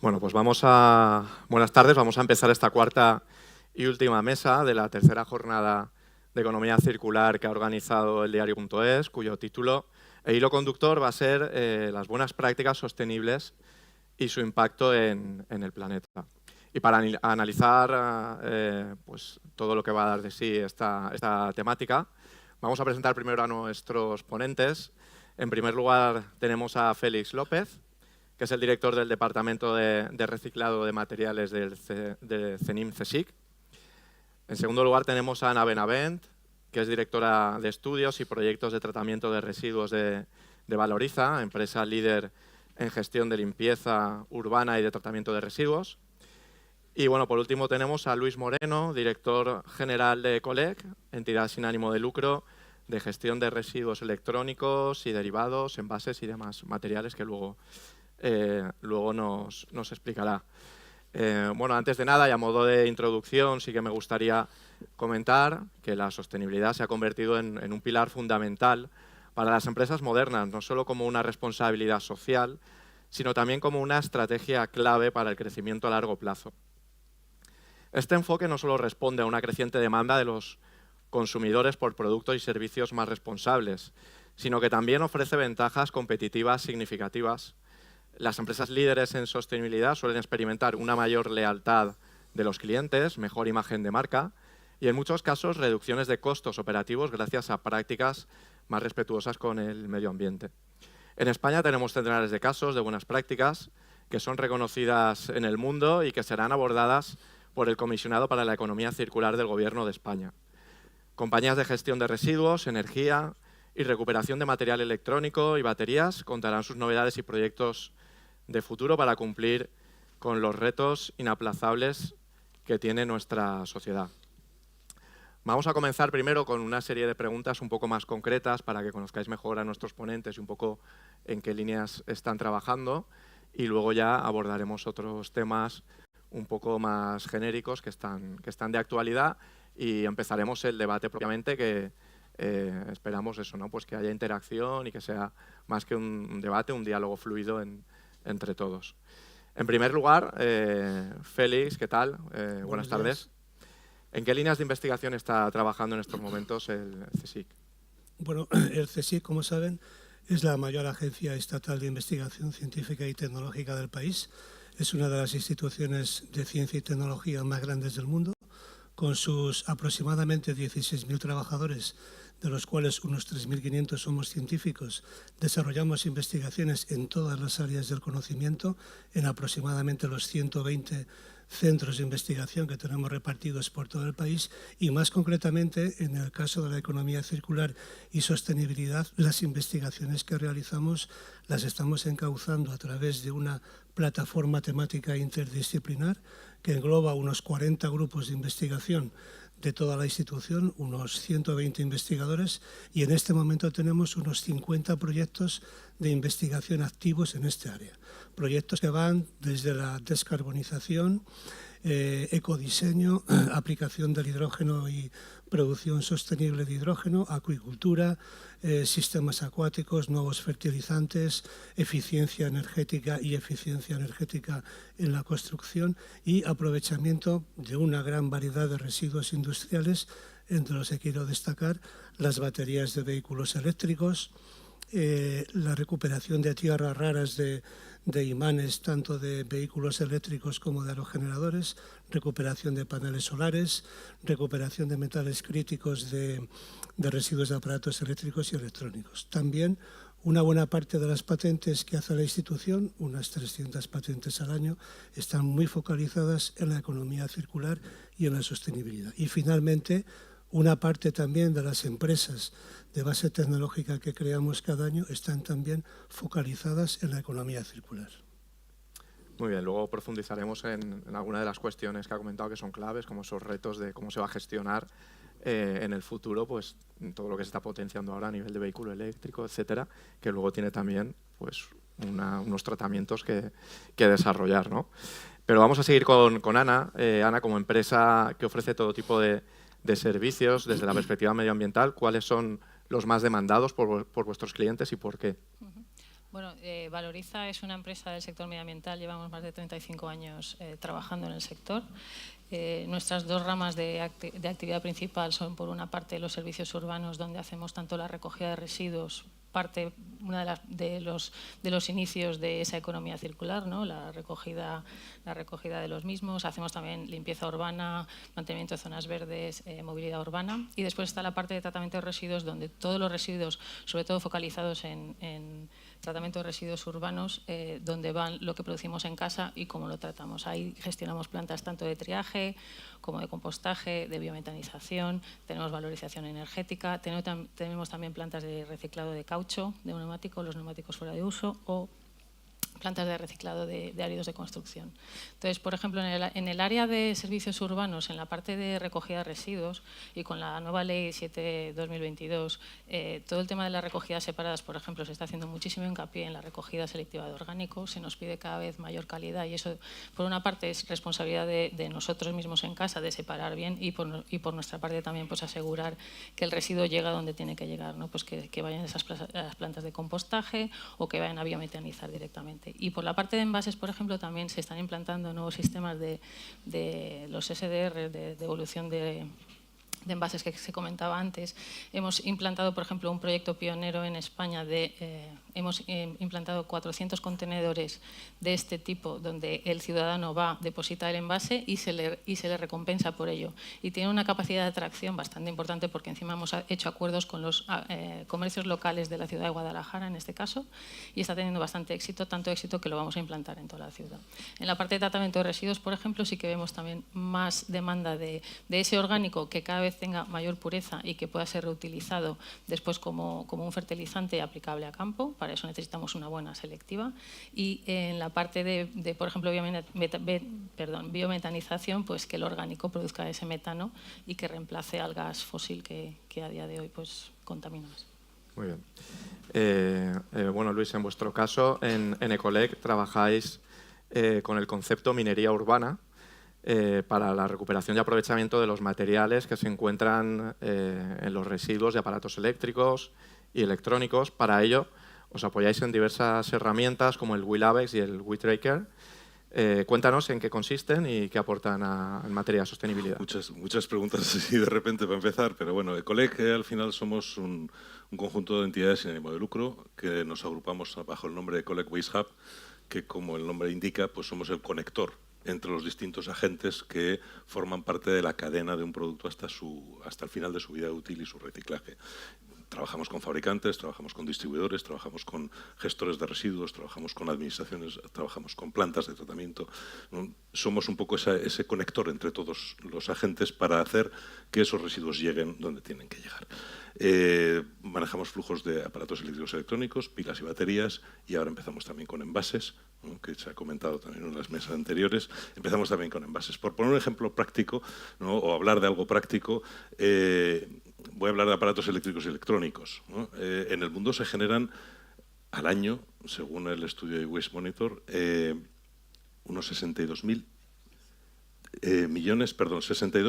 Bueno, pues buenas tardes, vamos a empezar esta cuarta y última mesa de la tercera jornada de Economía Circular que ha organizado el diario.es, cuyo título e hilo conductor va a ser las buenas prácticas sostenibles y su impacto en el planeta. Y para analizar pues, todo lo que va a dar de sí esta temática, vamos a presentar primero a nuestros ponentes. En primer lugar tenemos a Félix López, que es el director del Departamento de Reciclado de Materiales de CENIM-CSIC. En segundo lugar tenemos a Ana Benavent, que es directora de Estudios y Proyectos de Tratamiento de Residuos de Valoriza, empresa líder en gestión de limpieza urbana y de tratamiento de residuos. Y bueno, por último tenemos a Luis Moreno, director general de Ecolec, entidad sin ánimo de lucro de gestión de residuos electrónicos y derivados, envases y demás materiales que luego nos explicará. Bueno, antes de nada y a modo de introducción sí que me gustaría comentar que la sostenibilidad se ha convertido en un pilar fundamental para las empresas modernas, no solo como una responsabilidad social, sino también como una estrategia clave para el crecimiento a largo plazo. Este enfoque no solo responde a una creciente demanda de los consumidores por productos y servicios más responsables, sino que también ofrece ventajas competitivas significativas. Las empresas líderes en sostenibilidad suelen experimentar una mayor lealtad de los clientes, mejor imagen de marca y en muchos casos reducciones de costos operativos gracias a prácticas más respetuosas con el medio ambiente. En España tenemos centenares de casos de buenas prácticas que son reconocidas en el mundo y que serán abordadas por el Comisionado para la Economía Circular del Gobierno de España. Compañías de gestión de residuos, energía y recuperación de material electrónico y baterías contarán sus novedades y proyectos de futuro para cumplir con los retos inaplazables que tiene nuestra sociedad. Vamos a comenzar primero con una serie de preguntas un poco más concretas para que conozcáis mejor a nuestros ponentes y un poco en qué líneas están trabajando y luego ya abordaremos otros temas un poco más genéricos que están de actualidad y empezaremos el debate propiamente que esperamos eso, ¿no? Pues que haya interacción y que sea más que un debate, un diálogo fluido entre todos. En primer lugar, Félix, ¿qué tal? Buenas tardes. ¿En qué líneas de investigación está trabajando en estos momentos el CSIC? Bueno, el CSIC, como saben, es la mayor agencia estatal de investigación científica y tecnológica del país. Es una de las instituciones de ciencia y tecnología más grandes del mundo, con sus aproximadamente 16.000 trabajadores, de los cuales unos 3.500 somos científicos. Desarrollamos investigaciones en todas las áreas del conocimiento, en aproximadamente los 120 centros de investigación que tenemos repartidos por todo el país y más concretamente en el caso de la economía circular y sostenibilidad, las investigaciones que realizamos las estamos encauzando a través de una plataforma temática interdisciplinar que engloba unos 40 grupos de investigación de toda la institución, unos 120 investigadores y en este momento tenemos unos 50 proyectos de investigación activos en este área. Proyectos que van desde la descarbonización, ecodiseño, aplicación del hidrógeno y producción sostenible de hidrógeno, acuicultura, sistemas acuáticos, nuevos fertilizantes, eficiencia energética y eficiencia energética en la construcción y aprovechamiento de una gran variedad de residuos industriales, entre los que quiero destacar las baterías de vehículos eléctricos, la recuperación de tierras raras de imanes tanto de vehículos eléctricos como de aerogeneradores, recuperación de paneles solares, recuperación de metales críticos de residuos de aparatos eléctricos y electrónicos. También una buena parte de las patentes que hace la institución, unas 300 patentes al año, están muy focalizadas en la economía circular y en la sostenibilidad. Y finalmente, una parte también de las empresas de base tecnológica que creamos cada año están también focalizadas en la economía circular. Muy bien, luego profundizaremos en algunas de las cuestiones que ha comentado que son claves, como esos retos de cómo se va a gestionar en el futuro, pues todo lo que se está potenciando ahora a nivel de vehículo eléctrico, etcétera, que luego tiene también pues unos tratamientos que desarrollar, ¿no? Pero vamos a seguir con Ana. Ana, como empresa que ofrece todo tipo de servicios desde la perspectiva medioambiental, ¿cuáles son los más demandados por vuestros clientes y por qué? Bueno, Valoriza es una empresa del sector medioambiental, llevamos más de 35 años trabajando en el sector. Nuestras dos ramas de actividad principal son, por una parte, los servicios urbanos, donde hacemos tanto la recogida de residuos, una de los inicios de esa economía circular, ¿no? la recogida de los mismos. Hacemos también limpieza urbana, mantenimiento de zonas verdes, movilidad urbana. Y después está la parte de tratamiento de residuos, donde todos los residuos, sobre todo focalizados en tratamiento de residuos urbanos, donde van lo que producimos en casa y cómo lo tratamos. Ahí gestionamos plantas tanto de triaje como de compostaje, de biometanización, tenemos valorización energética, tenemos también plantas de reciclado de caucho, de neumáticos, los neumáticos fuera de uso, o plantas de reciclado de áridos de construcción. Entonces, por ejemplo, en el área de servicios urbanos, en la parte de recogida de residuos, y con la nueva Ley 7/2022, todo el tema de las recogidas separadas, por ejemplo, se está haciendo muchísimo hincapié en la recogida selectiva de orgánicos, se nos pide cada vez mayor calidad, y eso, por una parte, es responsabilidad de nosotros mismos en casa, de separar bien, y por nuestra parte también pues asegurar que el residuo llega donde tiene que llegar, ¿no? Pues que vayan a esas plantas de compostaje o que vayan a biometanizar directamente. Y por la parte de envases, por ejemplo, también se están implantando nuevos sistemas de los SDR, de devolución de envases que se comentaba antes. Hemos implantado, por ejemplo, un proyecto pionero en España hemos implantado 400 contenedores de este tipo, donde el ciudadano va, deposita el envase y se le recompensa por ello. Y tiene una capacidad de atracción bastante importante, porque encima hemos hecho acuerdos con los comercios locales de la ciudad de Guadalajara, en este caso, y está teniendo bastante éxito, tanto éxito que lo vamos a implantar en toda la ciudad. En la parte de tratamiento de residuos, por ejemplo, sí que vemos también más demanda de ese orgánico, que cada vez tenga mayor pureza y que pueda ser reutilizado después como un fertilizante aplicable a campo. Para eso necesitamos una buena selectiva. Y en la parte de por ejemplo, biometanización, pues que el orgánico produzca ese metano y que reemplace al gas fósil que a día de hoy pues contamina más. Muy bien. Bueno, Luis, en vuestro caso, en Ecolec trabajáis con el concepto minería urbana, para la recuperación y aprovechamiento de los materiales que se encuentran en los residuos de aparatos eléctricos y electrónicos. Para ello, os apoyáis en diversas herramientas como el WeLabex y el WeTracker. Cuéntanos en qué consisten y qué aportan en materia de sostenibilidad. Muchas preguntas así de repente para empezar, pero bueno, Ecolec al final somos un conjunto de entidades sin ánimo de lucro que nos agrupamos bajo el nombre de Ecolec Waste Hub, que, como el nombre indica, pues somos el conector entre los distintos agentes que forman parte de la cadena de un producto hasta el final de su vida útil y su reciclaje. Trabajamos con fabricantes, trabajamos con distribuidores, trabajamos con gestores de residuos, trabajamos con administraciones, trabajamos con plantas de tratamiento. Somos un poco ese conector entre todos los agentes para hacer que esos residuos lleguen donde tienen que llegar. Manejamos flujos de aparatos eléctricos electrónicos, pilas y baterías, y ahora empezamos también con envases, ¿no? Que se ha comentado también en las mesas anteriores. Empezamos también con envases. Por poner un ejemplo práctico, ¿no? O hablar de algo práctico, voy a hablar de aparatos eléctricos y electrónicos, ¿no? En el mundo se generan al año, según el estudio de Waste Monitor, unos 62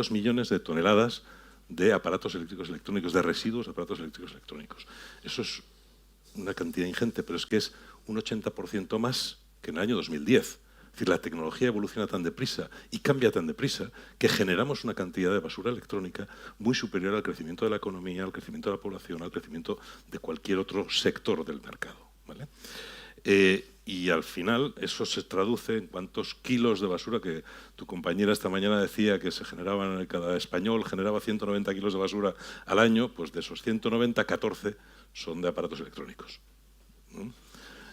millones de toneladas de aparatos eléctricos electrónicos, de residuos de aparatos eléctricos electrónicos. Eso es una cantidad ingente, pero es que es un 80% más que en el año 2010. Es decir, la tecnología evoluciona tan deprisa y cambia tan deprisa que generamos una cantidad de basura electrónica muy superior al crecimiento de la economía, al crecimiento de la población, al crecimiento de cualquier otro sector del mercado, ¿vale? Y al final eso se traduce en cuántos kilos de basura, que tu compañera esta mañana decía que se generaban, cada español generaba 190 kilos de basura al año, pues de esos 190, 14 son de aparatos electrónicos, ¿no?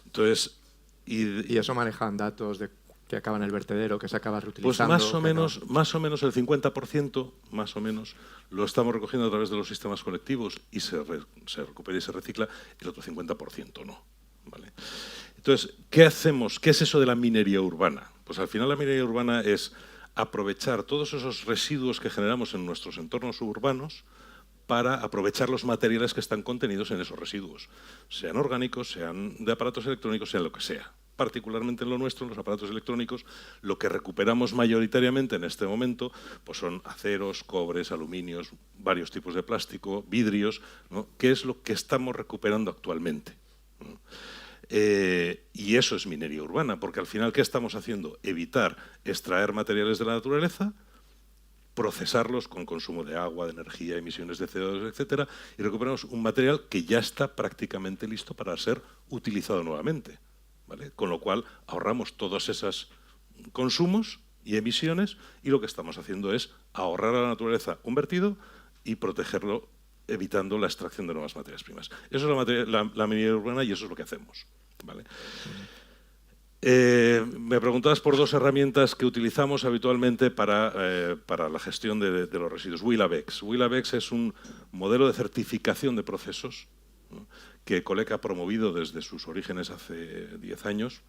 Entonces, ¿Y eso manejan datos de que acaba en el vertedero, que se acaba reutilizando? Pues más o menos el 50%, más o menos, lo estamos recogiendo a través de los sistemas colectivos y se recupera y se recicla, el otro 50% no, ¿vale? Entonces, ¿qué hacemos? ¿Qué es eso de la minería urbana? Pues al final la minería urbana es aprovechar todos esos residuos que generamos en nuestros entornos urbanos para aprovechar los materiales que están contenidos en esos residuos, sean orgánicos, sean de aparatos electrónicos, sean lo que sea. Particularmente en lo nuestro, en los aparatos electrónicos, lo que recuperamos mayoritariamente en este momento pues son aceros, cobres, aluminios, varios tipos de plástico, vidrios, ¿no? ¿Qué es lo que estamos recuperando actualmente? ¿No? Y eso es minería urbana, porque al final, ¿qué estamos haciendo? Evitar extraer materiales de la naturaleza, procesarlos con consumo de agua, de energía, emisiones de CO2, etcétera, y recuperamos un material que ya está prácticamente listo para ser utilizado nuevamente, ¿vale? Con lo cual ahorramos todos esos consumos y emisiones, y lo que estamos haciendo es ahorrar a la naturaleza un vertido y protegerlo, evitando la extracción de nuevas materias primas. Eso es la minería urbana y eso es lo que hacemos, ¿vale? Me preguntabas por dos herramientas que utilizamos habitualmente para la gestión de los residuos. WILABEX. WILABEX es un modelo de certificación de procesos, ¿no?, que Colec ha promovido desde sus orígenes hace 10 años,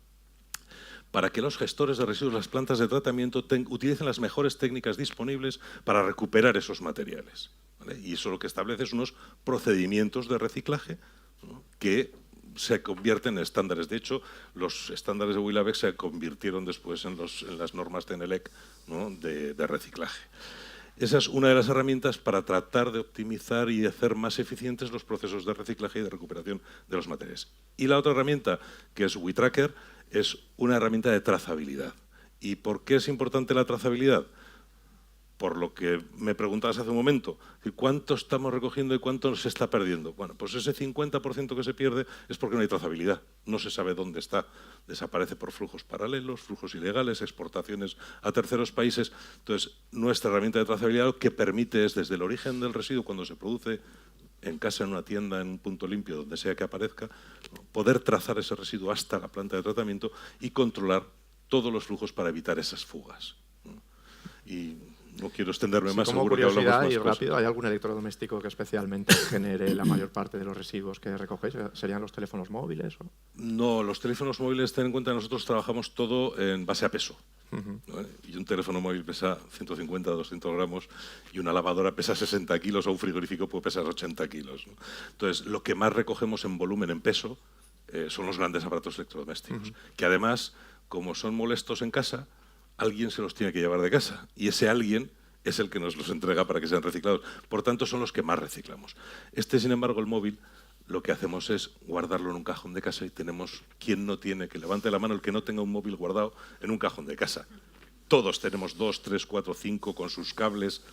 para que los gestores de residuos, las plantas de tratamiento, utilicen las mejores técnicas disponibles para recuperar esos materiales, ¿vale? Y eso lo que establece es unos procedimientos de reciclaje, ¿no?, que se convierten en estándares. De hecho, los estándares de WILABEX se convirtieron después en las normas TENELEC, ¿no?, de reciclaje. Esa es una de las herramientas para tratar de optimizar y hacer más eficientes los procesos de reciclaje y de recuperación de los materiales. Y la otra herramienta, que es WITRACKER, es una herramienta de trazabilidad. ¿Y por qué es importante la trazabilidad? Por lo que me preguntabas hace un momento, ¿cuánto estamos recogiendo y cuánto se está perdiendo? Bueno, pues ese 50% que se pierde es porque no hay trazabilidad, no se sabe dónde está, desaparece por flujos paralelos, flujos ilegales, exportaciones a terceros países. Entonces, nuestra herramienta de trazabilidad lo que permite es, desde el origen del residuo, cuando se produce en casa, en una tienda, en un punto limpio, donde sea que aparezca, poder trazar ese residuo hasta la planta de tratamiento y controlar todos los flujos para evitar esas fugas. Y no quiero extenderme más, como seguro que hablamos curiosidad más y cosas. rápido, ¿hay algún electrodoméstico que especialmente genere la mayor parte de los residuos que recogéis? ¿Serían los teléfonos móviles? ¿O? No, los teléfonos móviles, ten en cuenta que nosotros trabajamos todo en base a peso. ¿Vale? Y un teléfono móvil pesa 150, 200 gramos y una lavadora pesa 60 kilos o un frigorífico puede pesar 80 kilos. ¿no? Entonces, lo que más recogemos en volumen, en peso, son los grandes aparatos electrodomésticos, que además, como son molestos en casa, alguien se los tiene que llevar de casa y ese alguien es el que nos los entrega para que sean reciclados. Por tanto, son los que más reciclamos. Sin embargo, el móvil, lo que hacemos es guardarlo en un cajón de casa y tenemos, quien no tiene, que levante la mano el que no tenga un móvil guardado en un cajón de casa. Todos tenemos 2, 3, 4, 5 con sus cables.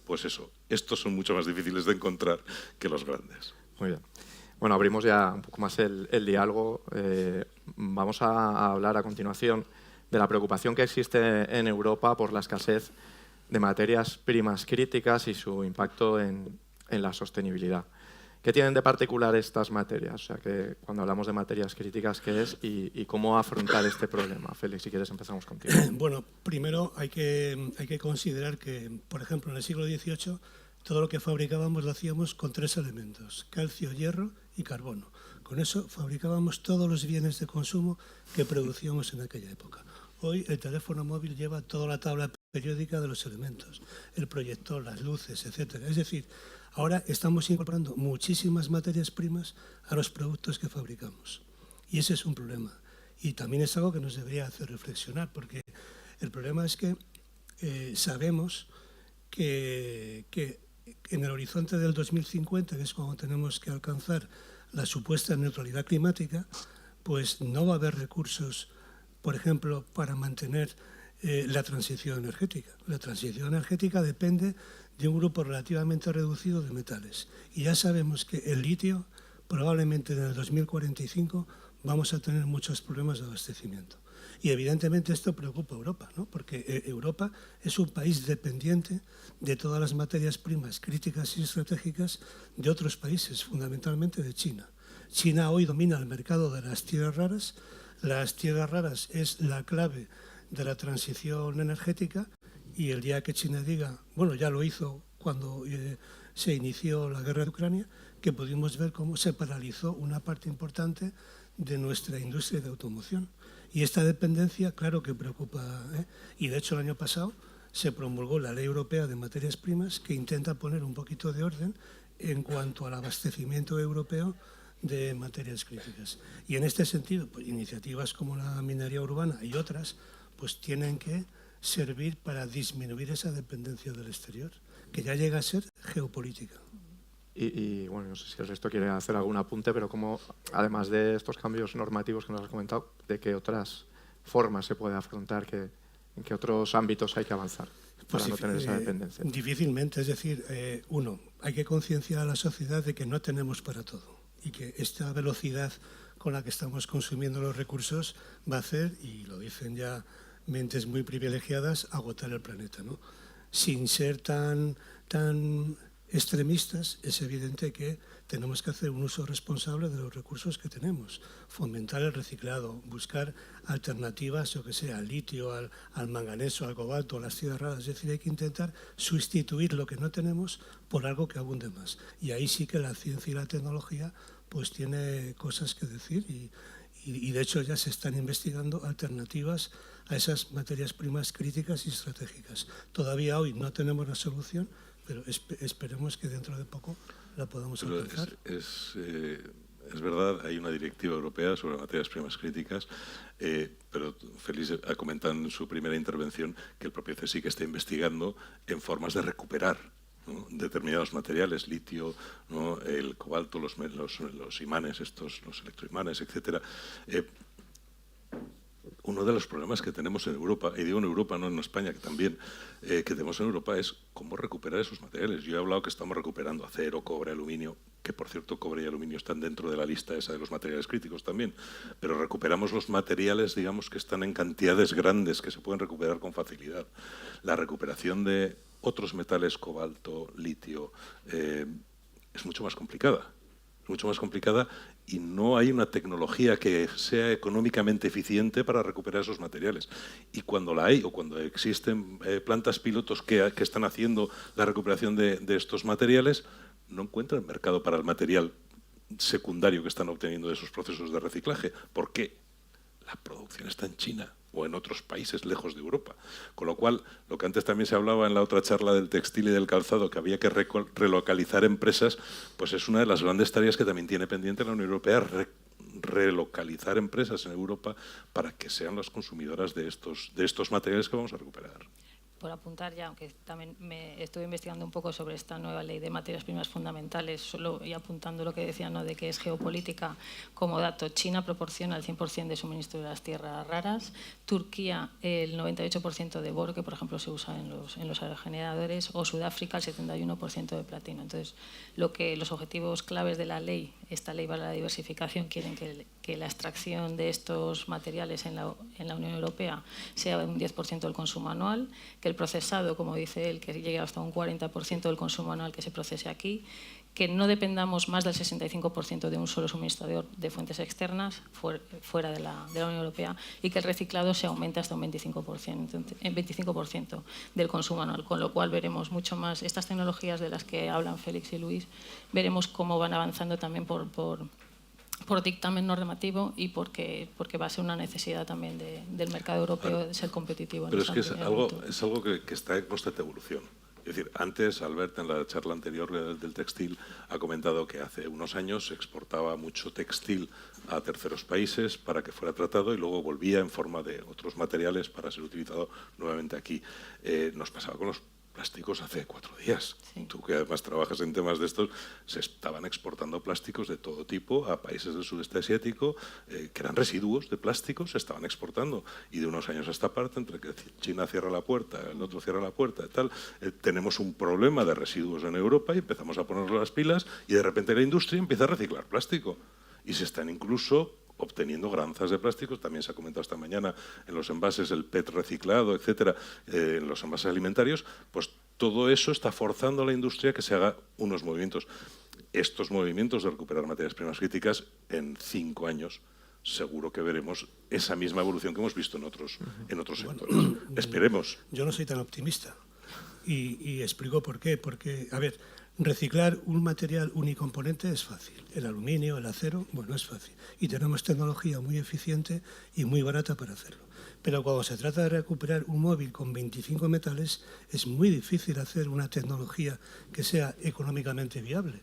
Pues eso, estos son mucho más difíciles de encontrar que los grandes. Muy bien. Bueno, abrimos ya un poco más el diálogo. Vamos a hablar a continuación de la preocupación que existe en Europa por la escasez de materias primas críticas y su impacto en la sostenibilidad. ¿Qué tienen de particular estas materias? O sea, que cuando hablamos de materias críticas, ¿qué es y cómo afrontar este problema? Félix, si quieres empezamos contigo. Bueno, primero hay que considerar que, por ejemplo, en el siglo XVIII todo lo que fabricábamos lo hacíamos con 3 elementos: calcio, hierro y carbono. Con eso fabricábamos todos los bienes de consumo que producíamos en aquella época. Hoy el teléfono móvil lleva toda la tabla periódica de los elementos, el proyector, las luces, etcétera. Es decir, ahora estamos incorporando muchísimas materias primas a los productos que fabricamos. Y ese es un problema. Y también es algo que nos debería hacer reflexionar, porque el problema es que sabemos que en el horizonte del 2050, que es cuando tenemos que alcanzar la supuesta neutralidad climática, pues no va a haber recursos, por ejemplo, para mantener la transición energética. La transición energética depende de un grupo relativamente reducido de metales. Y ya sabemos que el litio, probablemente en el 2045, vamos a tener muchos problemas de abastecimiento. Y evidentemente esto preocupa a Europa, ¿no? Porque Europa es un país dependiente de todas las materias primas críticas y estratégicas de otros países, fundamentalmente de China. China hoy domina el mercado de las tierras raras. Las tierras raras es la clave de la transición energética y el día que China diga, bueno, ya lo hizo cuando se inició la guerra de Ucrania, que pudimos ver cómo se paralizó una parte importante de nuestra industria de automoción. Y esta dependencia, claro que preocupa, ¿eh? Y de hecho el año pasado se promulgó la Ley Europea de Materias Primas que intenta poner un poquito de orden en cuanto al abastecimiento europeo de materias críticas. Y en este sentido, pues, iniciativas como la minería urbana y otras, pues tienen que servir para disminuir esa dependencia del exterior, que ya llega a ser geopolítica. Y bueno, no sé si el resto quiere hacer algún apunte, pero como, además de estos cambios normativos que nos has comentado, ¿de qué otras formas se puede afrontar, en qué otros ámbitos hay que avanzar para no tener esa dependencia? Difícilmente, es decir, hay que concienciar a la sociedad de que no tenemos para todo y que esta velocidad con la que estamos consumiendo los recursos va a hacer, y lo dicen ya mentes muy privilegiadas, agotar el planeta, ¿no? Sin ser tan extremistas, es evidente que tenemos que hacer un uso responsable de los recursos que tenemos, fomentar el reciclado, buscar alternativas, yo que sé, al litio, al manganeso, al cobalto, a las tierras raras. Es decir, hay que intentar sustituir lo que no tenemos por algo que abunde más. Y ahí sí que la ciencia y la tecnología pues tiene cosas que decir y de hecho ya se están investigando alternativas a esas materias primas críticas y estratégicas. Todavía hoy no tenemos la solución, pero esperemos que dentro de poco la podamos alcanzar. Es verdad, hay una directiva europea sobre materias primas críticas, pero Félix ha comentado en su primera intervención que el propio CSIC está investigando en formas de recuperar, ¿no?, determinados materiales, litio, ¿no?, el cobalto, los imanes, los electroimanes, etcétera. Uno de los problemas que tenemos en Europa, y digo en Europa, no en España, que también, que tenemos en Europa es cómo recuperar esos materiales. Yo he hablado que estamos recuperando acero, cobre, aluminio, que por cierto cobre y aluminio están dentro de la lista esa de los materiales críticos también, pero recuperamos los materiales, digamos, que están en cantidades grandes, que se pueden recuperar con facilidad. La recuperación de otros metales, cobalto, litio, es mucho más complicada. Mucho más complicada y no hay una tecnología que sea económicamente eficiente para recuperar esos materiales. Y cuando la hay o cuando existen plantas pilotos que están haciendo la recuperación de estos materiales, no encuentran mercado para el material secundario que están obteniendo de esos procesos de reciclaje. ¿Por qué? La producción está en China o en otros países lejos de Europa. Con lo cual, lo que antes también se hablaba en la otra charla del textil y del calzado, que había que relocalizar empresas, pues es una de las grandes tareas que también tiene pendiente la Unión Europea, relocalizar empresas en Europa para que sean las consumidoras de estos materiales que vamos a recuperar. Por apuntar ya, aunque también me estuve investigando un poco sobre esta nueva ley de materias primas fundamentales, solo y apuntando lo que decía, ¿no?, de que es geopolítica, como dato, China proporciona el 100% de suministro de las tierras raras, Turquía el 98% de boro, que por ejemplo se usa en los aerogeneradores, o Sudáfrica el 71% de platino. Entonces, los objetivos claves de la ley, esta ley para la diversificación, quieren que la extracción de estos materiales en la Unión Europea sea un 10% del consumo anual, que el procesado, como dice él, que llegue hasta un 40% del consumo anual que se procese aquí, que no dependamos más del 65% de un solo suministrador de fuentes externas fuera de la Unión Europea y que el reciclado se aumente hasta un 25% del consumo anual, con lo cual veremos mucho más estas tecnologías de las que hablan Félix y Luis, veremos cómo van avanzando también por dictamen normativo y porque va a ser una necesidad también del mercado europeo de ser competitivo. Pero es que es algo que está en constante evolución. Es decir, antes Albert en la charla anterior del textil ha comentado que hace unos años se exportaba mucho textil a terceros países para que fuera tratado y luego volvía en forma de otros materiales para ser utilizado nuevamente aquí. Nos pasaba con los plásticos hace 4 días. Sí. Tú que además trabajas en temas de estos, se estaban exportando plásticos de todo tipo a países del sudeste asiático que eran residuos de plásticos, se estaban exportando. Y de unos años a esta parte, entre que China cierra la puerta, el otro cierra la puerta y tal, tenemos un problema de residuos en Europa y empezamos a ponerle las pilas y de repente la industria empieza a reciclar plástico. Y se están incluso obteniendo granjas de plásticos, también se ha comentado esta mañana en los envases, el PET reciclado, etcétera, en los envases alimentarios, pues todo eso está forzando a la industria que se haga unos movimientos. Estos movimientos de recuperar materias primas críticas en 5 años seguro que veremos esa misma evolución que hemos visto en otros sectores. Esperemos. Yo no soy tan optimista y explico por qué. Porque, a ver, reciclar un material unicomponente es fácil. El aluminio, el acero, bueno, es fácil. Y tenemos tecnología muy eficiente y muy barata para hacerlo. Pero cuando se trata de recuperar un móvil con 25 metales, es muy difícil hacer una tecnología que sea económicamente viable.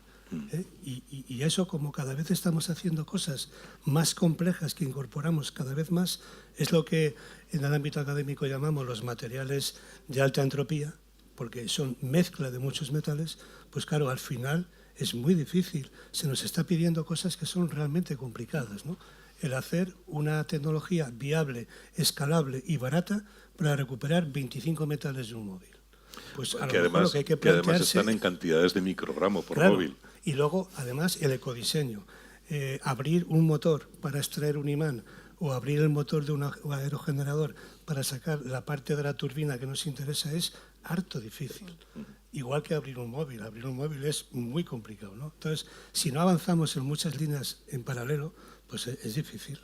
Y eso, como cada vez estamos haciendo cosas más complejas que incorporamos cada vez más, es lo que en el ámbito académico llamamos los materiales de alta entropía, porque son mezcla de muchos metales, pues claro, al final es muy difícil. Se nos está pidiendo cosas que son realmente complicadas, ¿no? El hacer una tecnología viable, escalable y barata para recuperar 25 metales de un móvil. Pues a lo mejor lo que hay que plantearse, además están en cantidades de microgramo por claro, móvil. Y luego, además, el ecodiseño. Abrir un motor para extraer un imán o abrir el motor de un aerogenerador para sacar la parte de la turbina que nos interesa es harto difícil. Igual que abrir un móvil. Abrir un móvil es muy complicado, ¿no? Entonces, si no avanzamos en muchas líneas en paralelo, pues es difícil.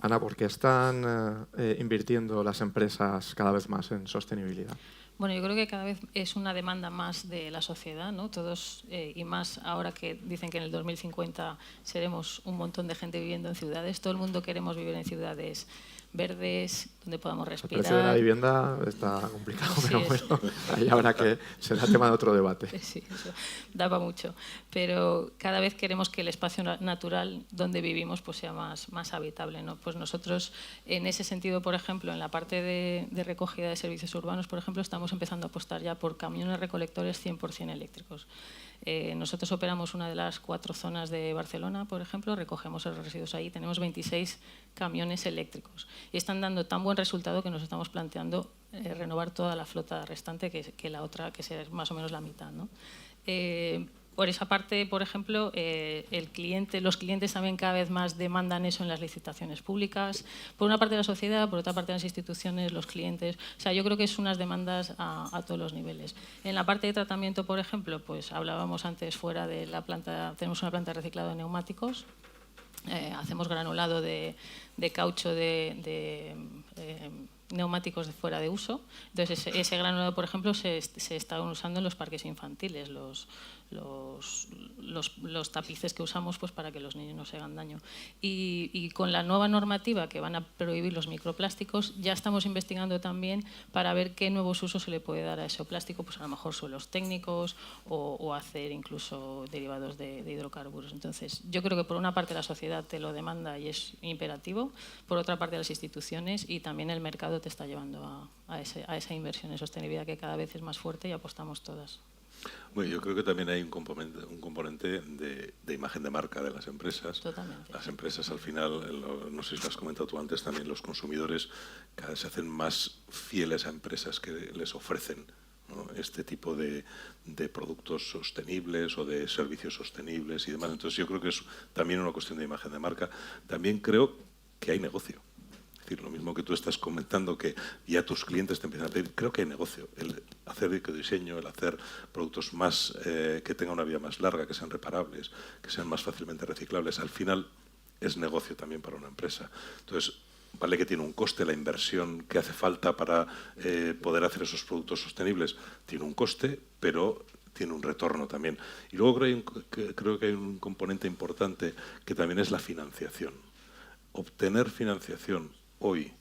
Ana, ¿por qué están invirtiendo las empresas cada vez más en sostenibilidad? Bueno, yo creo que cada vez es una demanda más de la sociedad, ¿no? Todos, y más ahora que dicen que en el 2050 seremos un montón de gente viviendo en ciudades. Todo el mundo queremos vivir en ciudades verdes, donde podamos respirar. El precio de la vivienda está complicado, Sí, pero bueno, ahí habrá que será tema de otro debate. Sí, eso daba mucho. Pero cada vez queremos que el espacio natural donde vivimos pues sea más habitable, ¿no? Pues nosotros, en ese sentido, por ejemplo, en la parte de recogida de servicios urbanos, por ejemplo, estamos empezando a apostar ya por camiones recolectores 100% eléctricos. Nosotros operamos una de las 4 zonas de Barcelona, por ejemplo, recogemos los residuos ahí, tenemos 26 camiones eléctricos y están dando tan buen resultado que nos estamos planteando renovar toda la flota restante, que la otra, que será más o menos la mitad, ¿no? Por esa parte, por ejemplo, los clientes también cada vez más demandan eso en las licitaciones públicas. Por una parte la sociedad, por otra parte las instituciones, los clientes. O sea, yo creo que es unas demandas a todos los niveles. En la parte de tratamiento, por ejemplo, pues hablábamos antes fuera de la planta, tenemos una planta de reciclado de neumáticos. Hacemos granulado de caucho de neumáticos de fuera de uso. Entonces, ese granulado, por ejemplo, se está usando en los parques infantiles, los tapices que usamos pues para que los niños no se hagan daño. Y con la nueva normativa que van a prohibir los microplásticos, ya estamos investigando también para ver qué nuevos usos se le puede dar a ese plástico, pues a lo mejor suelos técnicos o hacer incluso derivados de hidrocarburos. Entonces, yo creo que por una parte la sociedad te lo demanda y es imperativo, por otra parte las instituciones y también el mercado te está llevando a esa inversión en sostenibilidad que cada vez es más fuerte y apostamos todas. Bueno, yo creo que también hay un componente de imagen de marca de las empresas. Totalmente. Las empresas al final, no sé si lo has comentado tú antes, también los consumidores cada vez se hacen más fieles a empresas que les ofrecen, ¿no?, este tipo de productos sostenibles o de servicios sostenibles y demás. Entonces yo creo que es también una cuestión de imagen de marca. También creo que hay negocio. Es decir, lo mismo que tú estás comentando, que ya tus clientes te empiezan a pedir, creo que hay negocio. El hacer ecodiseño, el hacer productos más que tengan una vida más larga, que sean reparables, que sean más fácilmente reciclables, al final es negocio también para una empresa. Entonces, vale que tiene un coste la inversión que hace falta para poder hacer esos productos sostenibles, tiene un coste, pero tiene un retorno también. Y luego creo que hay un componente importante que también es la financiación. Obtener financiación hoy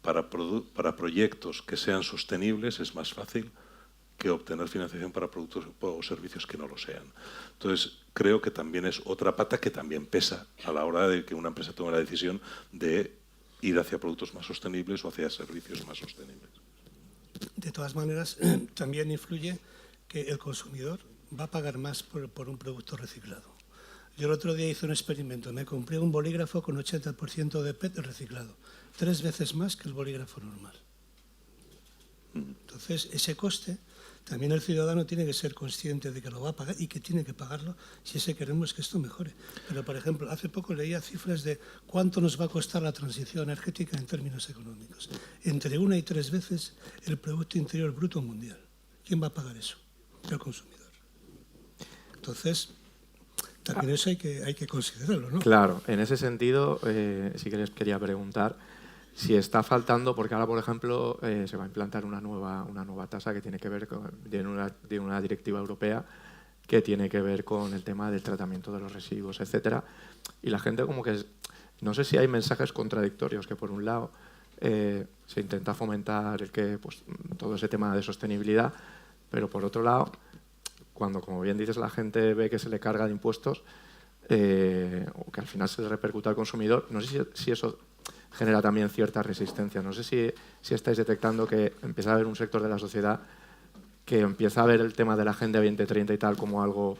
para proyectos que sean sostenibles es más fácil que obtener financiación para productos o servicios que no lo sean. Entonces, creo que también es otra pata que también pesa a la hora de que una empresa tome la decisión de ir hacia productos más sostenibles o hacia servicios más sostenibles. De todas maneras, también influye que el consumidor va a pagar más por un producto reciclado. Yo el otro día hice un experimento, me compré un bolígrafo con 80% de PET reciclado, 3 veces más que el bolígrafo normal. Entonces, ese coste, también el ciudadano tiene que ser consciente de que lo va a pagar y que tiene que pagarlo si queremos que esto mejore. Pero, por ejemplo, hace poco leía cifras de cuánto nos va a costar la transición energética en términos económicos. Entre 1 y 3 veces el Producto Interior Bruto mundial. ¿Quién va a pagar eso? El consumidor. Entonces, también eso hay que considerarlo, ¿no? Claro, en ese sentido sí que les quería preguntar si está faltando, porque ahora, por ejemplo, se va a implantar una nueva tasa que tiene que ver con de una directiva europea que tiene que ver con el tema del tratamiento de los residuos, etcétera. Y la gente como que, no sé si hay mensajes contradictorios, que por un lado se intenta fomentar pues, todo ese tema de sostenibilidad, pero por otro lado, cuando, como bien dices, la gente ve que se le carga de impuestos o que al final se le repercute al consumidor, no sé si eso genera también cierta resistencia. No sé si estáis detectando que empieza a haber un sector de la sociedad que empieza a ver el tema de la Agenda 2030 y tal como algo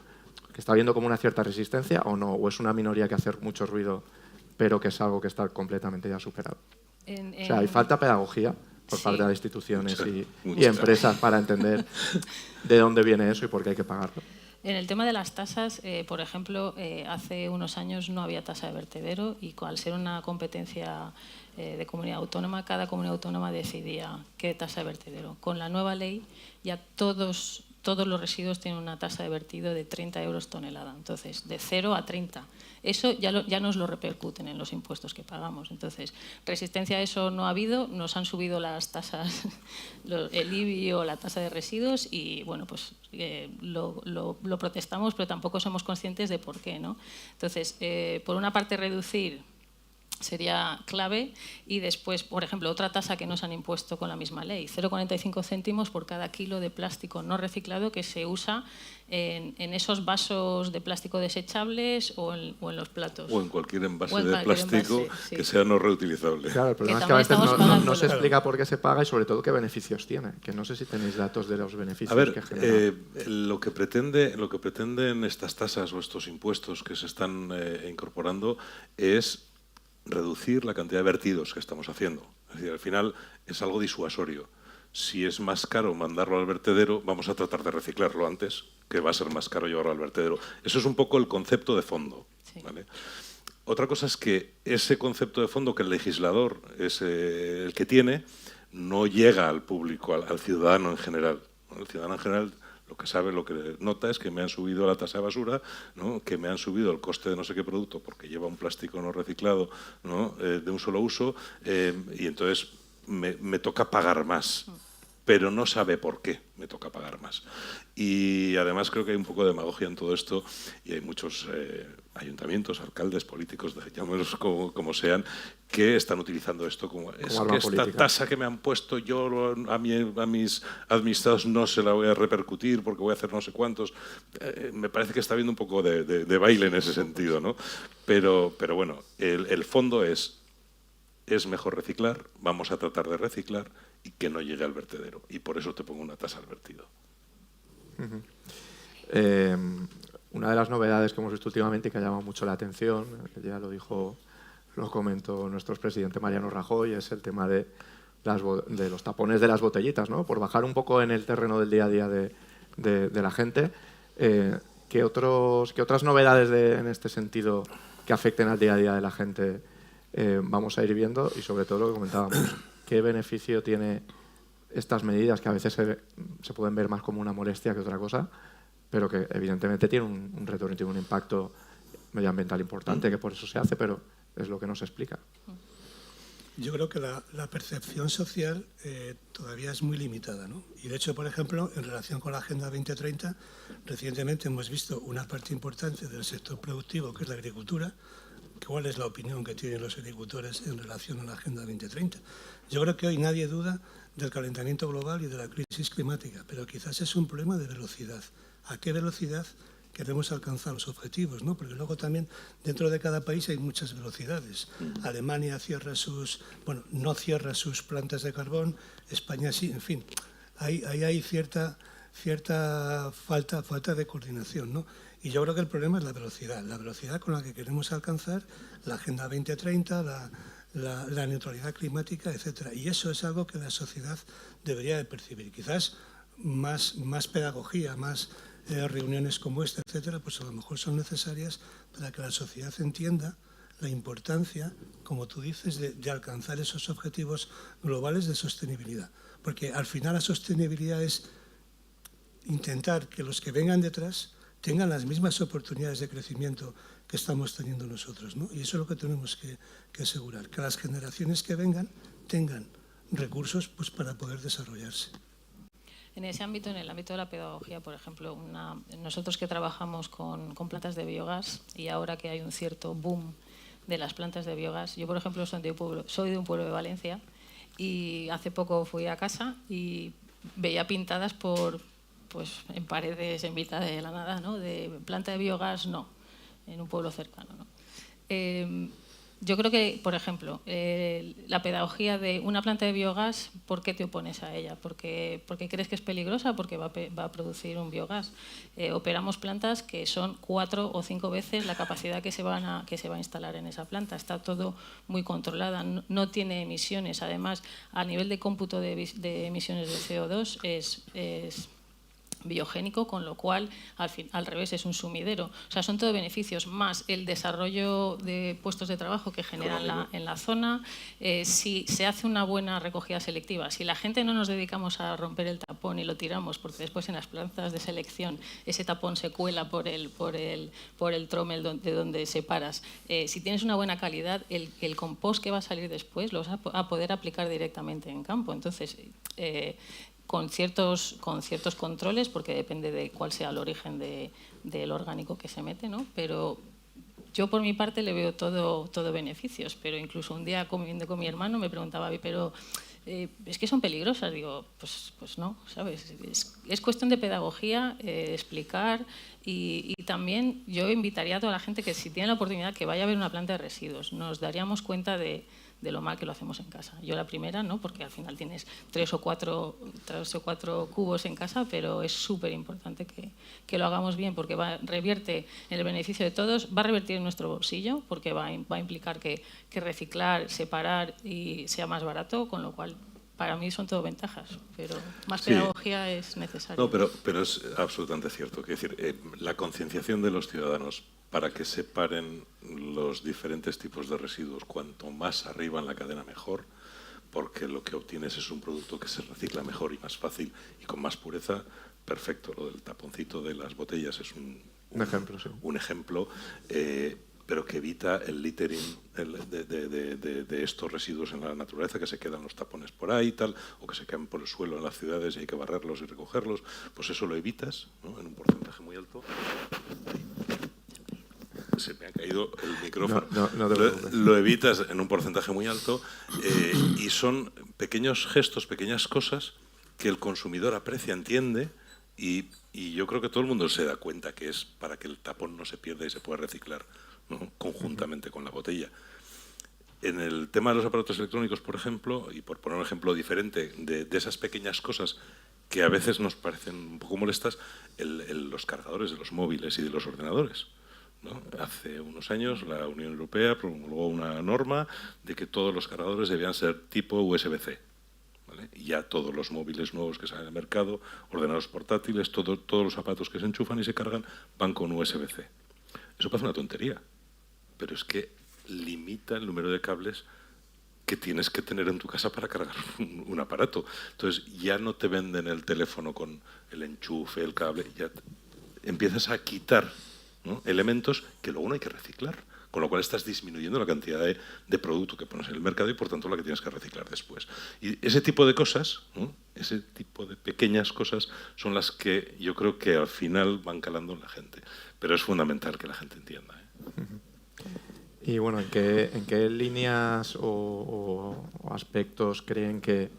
¿Que está habiendo como una cierta resistencia o no? ¿O es una minoría que hace mucho ruido, pero que es algo que está completamente ya superado? O sea, hay falta de pedagogía por parte de las instituciones y empresas para entender de dónde viene eso y por qué hay que pagarlo. En el tema de las tasas, por ejemplo, hace unos años no había tasa de vertedero y al ser una competencia de comunidad autónoma, cada comunidad autónoma decidía qué tasa de vertedero. Con la nueva ley ya todos los residuos tienen una tasa de vertido de 30 euros tonelada. Entonces, de 0 a 30. Eso ya nos lo repercuten en los impuestos que pagamos. Entonces, resistencia a eso no ha habido. Nos han subido las tasas, el IBI o la tasa de residuos y, bueno, pues lo protestamos, pero tampoco somos conscientes de por qué, ¿no? Entonces, por una parte, reducir sería clave y después, por ejemplo, otra tasa que nos han impuesto con la misma ley, 0,45 céntimos por cada kilo de plástico no reciclado que se usa en esos vasos de plástico desechables o en los platos. O en cualquier envase de plástico que sea no reutilizable. Claro, el problema es que a veces no se explica por qué se paga y sobre todo qué beneficios tiene, que no sé si tenéis datos de los beneficios que genera. Lo que pretenden estas tasas o estos impuestos que se están incorporando es reducir la cantidad de vertidos que estamos haciendo. Es decir, al final es algo disuasorio. Si es más caro mandarlo al vertedero, vamos a tratar de reciclarlo antes, que va a ser más caro llevarlo al vertedero. Eso es un poco el concepto de fondo. Sí. ¿Vale? Otra cosa es que ese concepto de fondo que el legislador es el que tiene, no llega al público, al ciudadano en general. El ciudadano en general lo que sabe, lo que nota es que me han subido la tasa de basura, ¿no? Que me han subido el coste de no sé qué producto porque lleva un plástico no reciclado, ¿no? De un solo uso, y entonces me toca pagar más, pero no sabe por qué me toca pagar más. Y además creo que hay un poco de demagogia en todo esto y hay muchos ayuntamientos, alcaldes, políticos, llamémoslos como sean, que están utilizando esto como es que esta tasa que me han puesto yo a mis administrados no se la voy a repercutir porque voy a hacer no sé cuántos. Me parece que está habiendo un poco de baile en ese sentido, ¿no? Pero bueno, el fondo es mejor reciclar, vamos a tratar de reciclar y que no llegue al vertedero. Y por eso te pongo una tasa al vertido. Una de las novedades que hemos visto últimamente y que ha llamado mucho la atención, que ya lo comentó nuestro expresidente Mariano Rajoy, es el tema de los tapones de las botellitas, ¿no? Por bajar un poco en el terreno del día a día de la gente. ¿Qué otras novedades en este sentido que afecten al día a día de la gente vamos a ir viendo? Y sobre todo lo que comentábamos, ¿qué beneficio tiene estas medidas que a veces se pueden ver más como una molestia que otra cosa, pero que evidentemente tiene un retorno y tiene un impacto medioambiental importante, que por eso se hace, pero es lo que no se explica? Yo creo que la percepción social todavía es muy limitada, ¿no? Y de hecho, por ejemplo, en relación con la Agenda 2030, recientemente hemos visto una parte importante del sector productivo, que es la agricultura. ¿Cuál es la opinión que tienen los agricultores en relación a la Agenda 2030? Yo creo que hoy nadie duda del calentamiento global y de la crisis climática, pero quizás es un problema de velocidad. ¿A qué velocidad queremos alcanzar los objetivos, ¿no? Porque luego también dentro de cada país hay muchas velocidades. Alemania no cierra sus plantas de carbón, España sí, en fin. Ahí hay cierta falta de coordinación, ¿no? Y yo creo que el problema es la velocidad con la que queremos alcanzar la Agenda 2030, la neutralidad climática, etcétera. Y eso es algo que la sociedad debería de percibir. Quizás más pedagogía, más reuniones como esta, etcétera, pues a lo mejor son necesarias para que la sociedad entienda la importancia, como tú dices, de alcanzar esos objetivos globales de sostenibilidad. Porque al final la sostenibilidad es intentar que los que vengan detrás tengan las mismas oportunidades de crecimiento que estamos teniendo nosotros, ¿no? Y eso es lo que tenemos que asegurar, que las generaciones que vengan tengan recursos pues, para poder desarrollarse. En ese ámbito, en el ámbito de la pedagogía, por ejemplo, nosotros que trabajamos con plantas de biogás y ahora que hay un cierto boom de las plantas de biogás, yo, por ejemplo, soy de un pueblo de Valencia y hace poco fui a casa y veía pintadas en paredes en mitad de la nada, ¿no? De planta de biogás, no, en un pueblo cercano, ¿no? Yo creo que, por ejemplo, la pedagogía de una planta de biogás, ¿por qué te opones a ella? ¿Porque crees que es peligrosa? Porque va a producir un biogás. Operamos plantas que son 4 o 5 veces la capacidad que se va a instalar en esa planta. Está todo muy controlada, no tiene emisiones. Además, a nivel de cómputo de emisiones de CO2 es biogénico, con lo cual al revés es un sumidero. O sea, son todo beneficios, más el desarrollo de puestos de trabajo que generan en la zona. Si se hace una buena recogida selectiva, si la gente no nos dedicamos a romper el tapón y lo tiramos, porque después en las plantas de selección ese tapón se cuela por el trommel de donde separas. Si tienes una buena calidad, el compost que va a salir después lo vas a poder aplicar directamente en campo. Entonces, con ciertos controles, porque depende de cuál sea el origen del orgánico que se mete, ¿no? Pero yo por mi parte le veo todo beneficios, pero incluso un día comiendo con mi hermano me preguntaba, pero ¿es que son peligrosas? Digo, pues no, ¿sabes? Es cuestión de pedagogía, explicar y también yo invitaría a toda la gente que si tiene la oportunidad que vaya a ver una planta de residuos. Nos daríamos cuenta de lo mal que lo hacemos en casa. Yo la primera, ¿no? Porque al final tienes 3 o 4 cubos en casa, pero es súper importante que lo hagamos bien, porque revierte en el beneficio de todos, va a revertir en nuestro bolsillo, porque va a implicar que reciclar, separar y sea más barato, con lo cual para mí son todo ventajas, pero más pedagogía es necesaria. No, pero es absolutamente cierto. Es decir, la concienciación de los ciudadanos para que separen los diferentes tipos de residuos, cuanto más arriba en la cadena mejor, porque lo que obtienes es un producto que se recicla mejor y más fácil y con más pureza. Perfecto, lo del taponcito de las botellas es un ejemplo, sí. Un ejemplo, pero que evita el littering de estos residuos en la naturaleza, que se quedan los tapones por ahí y tal, o que se caen por el suelo en las ciudades y hay que barrerlos y recogerlos. Pues eso lo evitas, ¿no? En un porcentaje muy alto. Se me ha caído el micrófono. No te preocupes. Lo evitas en un porcentaje muy alto y son pequeños gestos, pequeñas cosas que el consumidor aprecia, entiende y yo creo que todo el mundo se da cuenta que es para que el tapón no se pierda y se pueda reciclar, ¿no? Conjuntamente con la botella. En el tema de los aparatos electrónicos, por ejemplo, y por poner un ejemplo diferente de esas pequeñas cosas que a veces nos parecen un poco molestas, los cargadores de los móviles y de los ordenadores, ¿no? Hace unos años la Unión Europea promulgó una norma de que todos los cargadores debían ser tipo USB-C. ¿Vale? Y ya todos los móviles nuevos que salen al mercado, ordenadores portátiles, todos los aparatos que se enchufan y se cargan van con USB-C. Eso parece una tontería, pero es que limita el número de cables que tienes que tener en tu casa para cargar un aparato. Entonces ya no te venden el teléfono con el enchufe, el cable, ya empiezas a quitar, ¿no? Elementos que luego no hay que reciclar, con lo cual estás disminuyendo la cantidad de producto que pones en el mercado y por tanto la que tienes que reciclar después. Y ese tipo de cosas, ¿no? Ese tipo de pequeñas cosas son las que yo creo que al final van calando en la gente, pero es fundamental que la gente entienda, ¿eh? Y bueno, ¿en qué líneas o aspectos creen que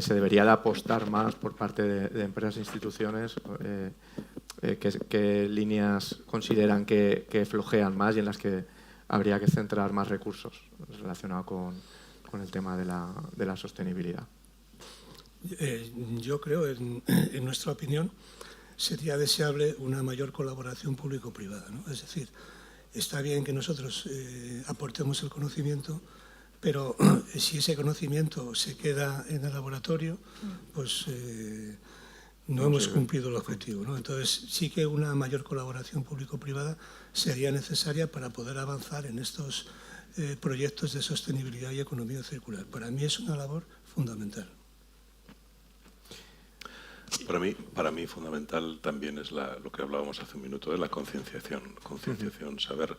se debería de apostar más por parte de empresas e instituciones? ¿Qué líneas consideran que flojean más y en las que habría que centrar más recursos relacionados con el tema de la sostenibilidad? Yo creo, en nuestra opinión, sería deseable una mayor colaboración público-privada, ¿no? Es decir, está bien que nosotros aportemos el conocimiento, pero si ese conocimiento se queda en el laboratorio, pues no hemos cumplido el objetivo, ¿no? Entonces, sí que una mayor colaboración público-privada sería necesaria para poder avanzar en estos proyectos de sostenibilidad y economía circular. Para mí es una labor fundamental. Para mí fundamental también es lo que hablábamos hace un minuto, de la concienciación, saber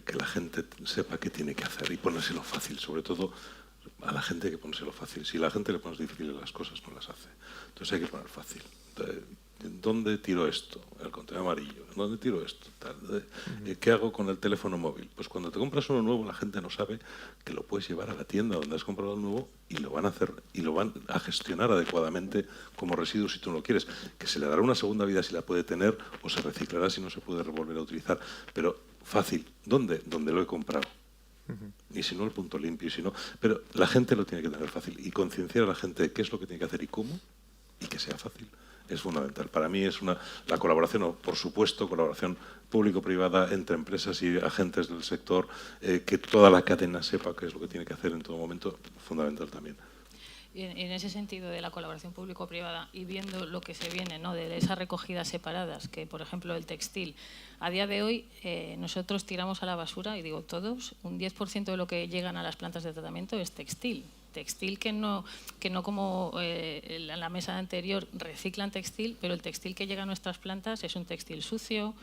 que la gente sepa qué tiene que hacer y ponérselo fácil, sobre todo a la gente hay que ponérselo fácil. Si la gente le pones difíciles las cosas, no las hace. Entonces hay que poner fácil. ¿Dónde tiro esto? El contenedor amarillo. ¿Dónde tiro esto? ¿Qué hago con el teléfono móvil? Pues cuando te compras uno nuevo, la gente no sabe que lo puedes llevar a la tienda donde has comprado el nuevo y lo van a hacer y lo van a gestionar adecuadamente como residuo si tú no lo quieres. Que se le dará una segunda vida si la puede tener o se reciclará si no se puede volver a utilizar. Pero fácil. ¿Dónde? Donde lo he comprado. Y si no, el punto limpio. Y si no, pero la gente lo tiene que tener fácil. Y concienciar a la gente de qué es lo que tiene que hacer y cómo, y que sea fácil. Es fundamental. Para mí es la colaboración, o por supuesto, colaboración público-privada entre empresas y agentes del sector, que toda la cadena sepa qué es lo que tiene que hacer en todo momento, fundamental también. En ese sentido de la colaboración público-privada y viendo lo que se viene, ¿no?, de esas recogidas separadas, que por ejemplo el textil, a día de hoy nosotros tiramos a la basura, y digo todos, un 10% de lo que llegan a las plantas de tratamiento es textil. Textil que no como en la mesa anterior reciclan textil, pero el textil que llega a nuestras plantas es un textil sucio,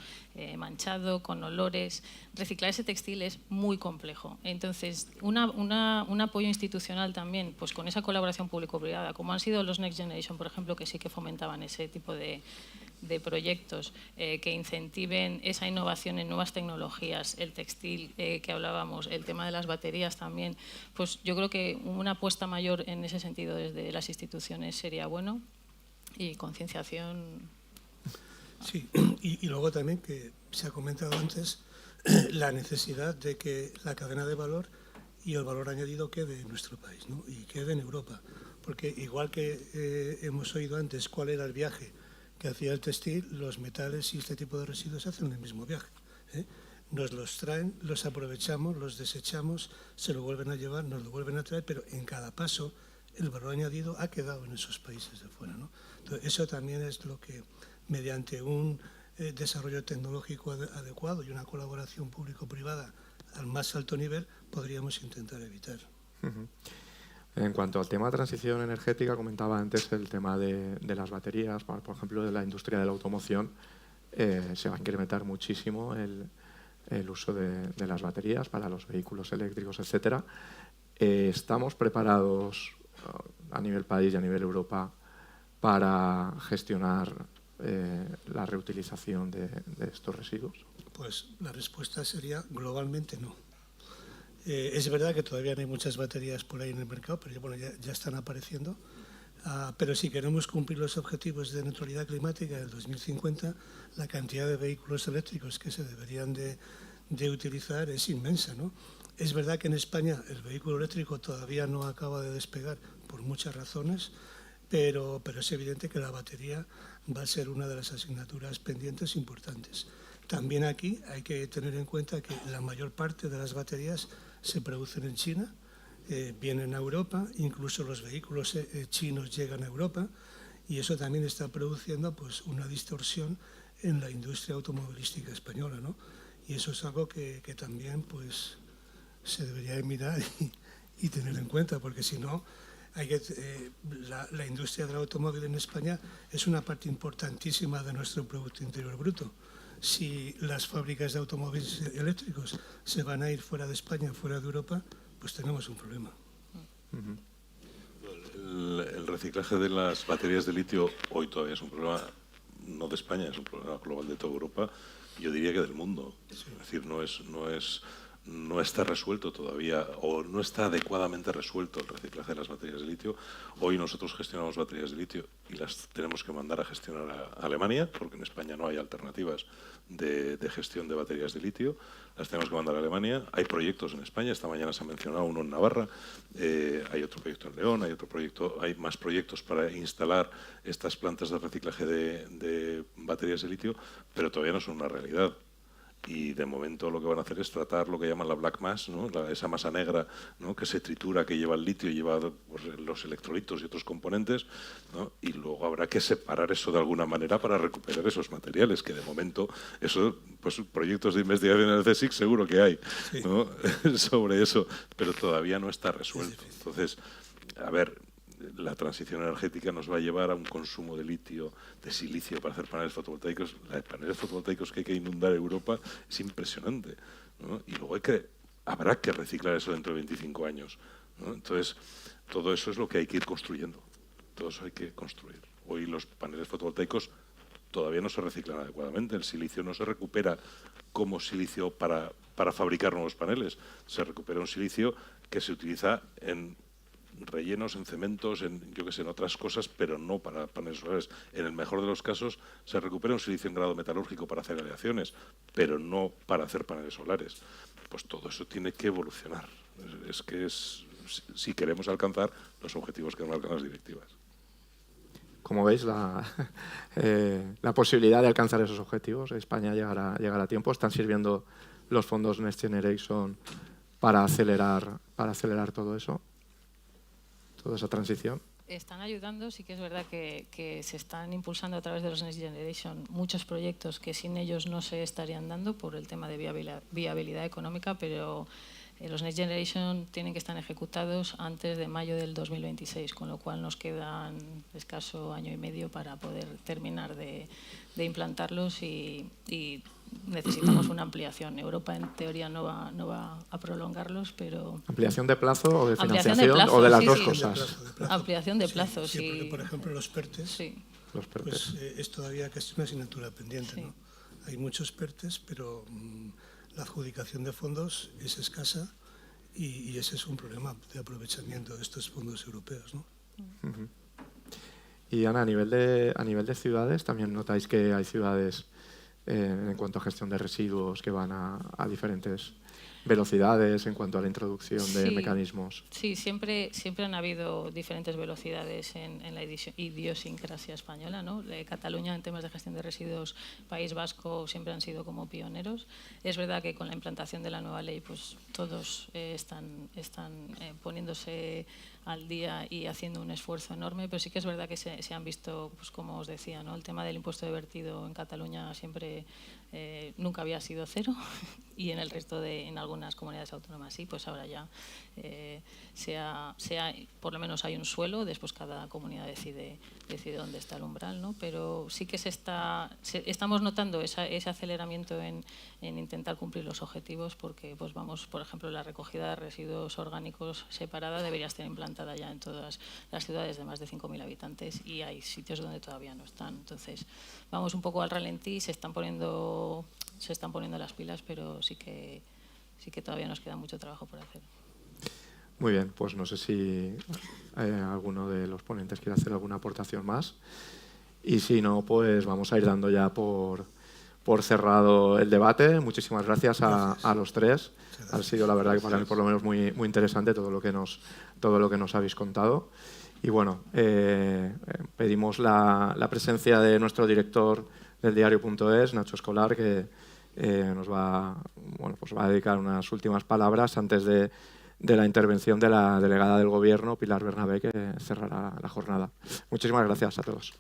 manchado, con olores. Reciclar ese textil es muy complejo. Entonces, un apoyo institucional también, pues con esa colaboración público-privada, como han sido los Next Generation, por ejemplo, que sí que fomentaban ese tipo de proyectos que incentiven esa innovación en nuevas tecnologías, el textil que hablábamos, el tema de las baterías también, pues yo creo que una apuesta mayor en ese sentido desde las instituciones sería bueno, y concienciación. Sí, y luego también, que se ha comentado antes, la necesidad de que la cadena de valor y el valor añadido quede en nuestro país, ¿no?, y quede en Europa. Porque igual que hemos oído antes cuál era el viaje que hacía el textil, los metales y este tipo de residuos hacen el mismo viaje, ¿eh? Nos los traen, los aprovechamos, los desechamos, se lo vuelven a llevar, nos lo vuelven a traer, pero en cada paso el valor añadido ha quedado en esos países de fuera, ¿no? Entonces, eso también es lo que, mediante un desarrollo tecnológico adecuado y una colaboración público-privada al más alto nivel, podríamos intentar evitar. En cuanto al tema de transición energética, comentaba antes el tema de las baterías. Por ejemplo, de la industria de la automoción se va a incrementar muchísimo el uso de las baterías para los vehículos eléctricos, etcétera. ¿Estamos preparados a nivel país y a nivel Europa para gestionar la reutilización de estos residuos? Pues la respuesta sería globalmente no. Es verdad que todavía no hay muchas baterías por ahí en el mercado, pero bueno, ya están apareciendo. Pero si queremos cumplir los objetivos de neutralidad climática del 2050, la cantidad de vehículos eléctricos que se deberían de utilizar es inmensa, ¿no? Es verdad que en España el vehículo eléctrico todavía no acaba de despegar por muchas razones, pero es evidente que la batería va a ser una de las asignaturas pendientes importantes. También aquí hay que tener en cuenta que la mayor parte de las baterías se producen en China, vienen a Europa, incluso los vehículos chinos llegan a Europa, y eso también está produciendo pues una distorsión en la industria automovilística española, ¿no? Y eso es algo que también pues se debería mirar y tener en cuenta, porque si no, la industria del automóvil en España es una parte importantísima de nuestro Producto Interior Bruto. Si las fábricas de automóviles eléctricos se van a ir fuera de España, fuera de Europa, pues tenemos un problema. El reciclaje de las baterías de litio hoy todavía es un problema no de España, es un problema global de toda Europa, yo diría que del mundo. Sí. Es decir, no está resuelto todavía, o no está adecuadamente resuelto el reciclaje de las baterías de litio. Hoy nosotros gestionamos baterías de litio y las tenemos que mandar a gestionar a Alemania, porque en España no hay alternativas de gestión de baterías de litio. Las tenemos que mandar a Alemania. Hay proyectos en España, esta mañana se ha mencionado uno en Navarra, hay otro proyecto en León, hay más proyectos para instalar estas plantas de reciclaje de baterías de litio, pero todavía no son una realidad. Y de momento lo que van a hacer es tratar lo que llaman la black mass, ¿no? Esa masa negra, ¿no?, que se tritura, que lleva el litio y lleva pues, los electrolitos y otros componentes, ¿no? Y luego habrá que separar eso de alguna manera para recuperar esos materiales, que de momento, eso, pues proyectos de investigación en el CSIC seguro que hay, ¿no? Sí. Sobre eso, pero todavía no está resuelto. Entonces, a ver, la transición energética nos va a llevar a un consumo de litio, de silicio para hacer paneles fotovoltaicos. Los paneles fotovoltaicos que hay que inundar Europa es impresionante, ¿no? Y luego habrá que reciclar eso dentro de 25 años, ¿no? Entonces, todo eso es lo que hay que ir construyendo. Todo eso hay que construir. Hoy los paneles fotovoltaicos todavía no se reciclan adecuadamente. El silicio no se recupera como silicio para fabricar nuevos paneles. Se recupera un silicio que se utiliza en rellenos, en cementos, en otras cosas, pero no para paneles solares. En el mejor de los casos se recupera un silicio en grado metalúrgico para hacer aleaciones, pero no para hacer paneles solares. pues todo eso tiene que evolucionar. Si queremos alcanzar los objetivos que marcan las directivas. Como veis, la posibilidad de alcanzar esos objetivos, España llegará a tiempo. Están sirviendo los fondos Next Generation para acelerar todo eso, toda esa transición. Están ayudando, sí que es verdad que se están impulsando a través de los Next Generation muchos proyectos que sin ellos no se estarían dando por el tema de viabilidad económica, pero los Next Generation tienen que estar ejecutados antes de mayo del 2026, con lo cual nos quedan escaso año y medio para poder terminar de implantarlos y necesitamos una ampliación. Europa en teoría no va a prolongarlos, pero... ¿Ampliación de plazo o de Ampliación financiación de plazo, o de las sí, dos sí. cosas? Ampliación de plazos, sí. sí. Porque, por ejemplo, los PERTES, Sí. Los PERTES. pues, es todavía casi una asignatura pendiente, Sí. ¿no? Hay muchos PERTES, pero la adjudicación de fondos es escasa y ese es un problema de aprovechamiento de estos fondos europeos, ¿no? Uh-huh. Y Ana, a nivel de ciudades, también notáis que hay ciudades en cuanto a gestión de residuos que van a diferentes velocidades en cuanto a la introducción de mecanismos. Sí, siempre han habido diferentes velocidades en la idiosincrasia española, ¿no? Cataluña en temas de gestión de residuos, País Vasco siempre han sido como pioneros. Es verdad que con la implantación de la nueva ley, pues todos están poniéndose al día y haciendo un esfuerzo enorme, pero sí que es verdad que se han visto, pues como os decía, ¿no? El tema del impuesto de vertido en Cataluña siempre nunca había sido cero y en el resto en algunas comunidades autónomas sí, pues ahora ya por lo menos hay un suelo, después cada comunidad decide dónde está el umbral, ¿no? Pero sí que estamos notando ese aceleramiento en intentar cumplir los objetivos, porque pues vamos, por ejemplo, la recogida de residuos orgánicos separada debería estar implantada ya en todas las ciudades de más de 5.000 habitantes y hay sitios donde todavía no están. Entonces vamos un poco al ralentí, se están poniendo las pilas, pero sí que todavía nos queda mucho trabajo por hacer. Muy bien, pues no sé si alguno de los ponentes quiere hacer alguna aportación más. Y si no, pues vamos a ir dando ya por cerrado el debate. Muchísimas gracias a los tres. Ha sido, la verdad, que para mí por lo menos muy interesante todo lo que nos habéis contado. Y bueno, pedimos la presencia de nuestro director del diario.es, Nacho Escolar, que nos va a dedicar unas últimas palabras antes de la intervención de la delegada del Gobierno, Pilar Bernabé, que cerrará la jornada. Muchísimas gracias a todos.